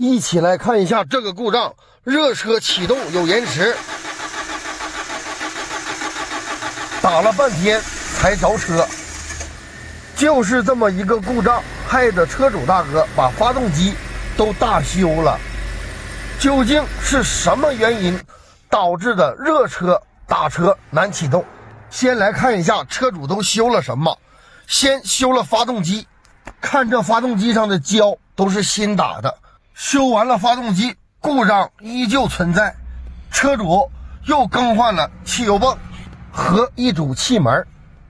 一起来看一下这个故障，热车启动有延迟，打了半天才着车，就是这么一个故障，害得车主大哥把发动机都大修了。究竟是什么原因导致的热车打车难启动？先来看一下车主都修了什么。先修了发动机，看这发动机上的胶都是新打的。修完了发动机，故障依旧存在，车主又更换了汽油泵和一组气门，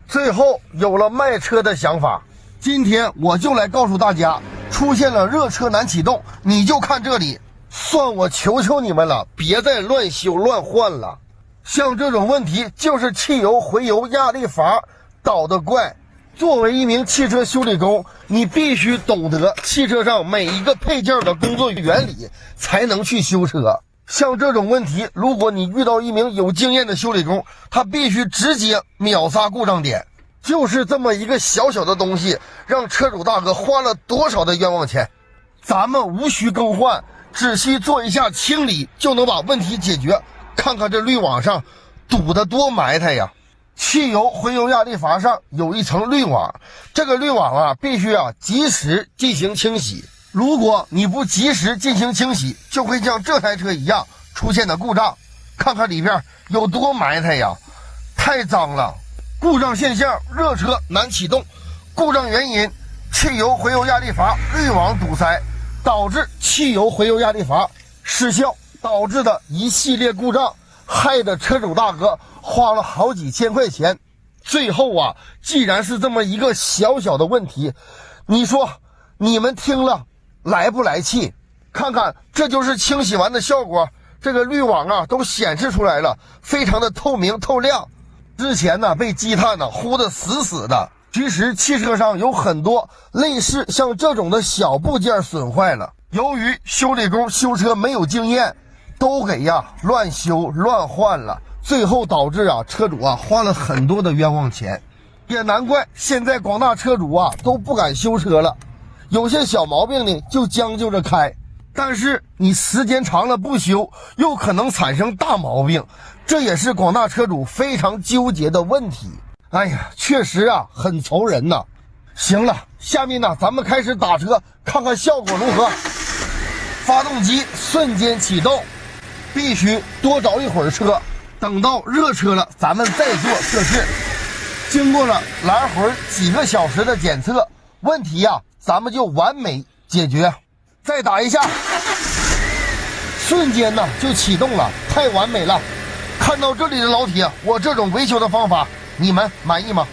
最后有了卖车的想法。今天我就来告诉大家，出现了热车难启动，你就看这里，算我求求你们了，别再乱修乱换了。像这种问题就是汽油回油压力阀捣的怪。作为一名汽车修理工，你必须懂得汽车上每一个配件的工作原理，才能去修车。像这种问题，如果你遇到一名有经验的修理工，他必须直接秒杀故障点。就是这么一个小小的东西，让车主大哥花了多少的冤枉钱。咱们无需更换，仔细做一下清理就能把问题解决。看看这滤网上堵得多埋汰呀！汽油回油压力阀上有一层滤网，这个滤网必须及时进行清洗。如果你不及时进行清洗，就会像这台车一样出现的故障。看看里边有多埋汰呀，太脏了。故障现象：热车难启动。故障原因：汽油回油压力阀滤网堵塞，导致汽油回油压力阀失效，导致的一系列故障，害得车主大哥花了好几千块钱。最后既然是这么一个小小的问题，你说你们听了来不来气？看看，这就是清洗完的效果，这个滤网都显示出来了，非常的透明透亮。之前被积碳糊得死死的。其实汽车上有很多类似像这种的小部件损坏了，由于修理工修车没有经验，都给乱修乱换了，最后导致车主花了很多的冤枉钱。也难怪现在广大车主都不敢修车了，有些小毛病呢就将就着开，但是你时间长了不修，又可能产生大毛病，这也是广大车主非常纠结的问题。哎呀，确实很愁人呐。行了，下面咱们开始打车，看看效果如何。发动机瞬间启动，必须多找一会儿车，等到热车了咱们再做测试。经过了来回几个小时的检测，问题咱们就完美解决。再打一下，瞬间就启动了，太完美了。看到这里的老铁，我这种维修的方法你们满意吗？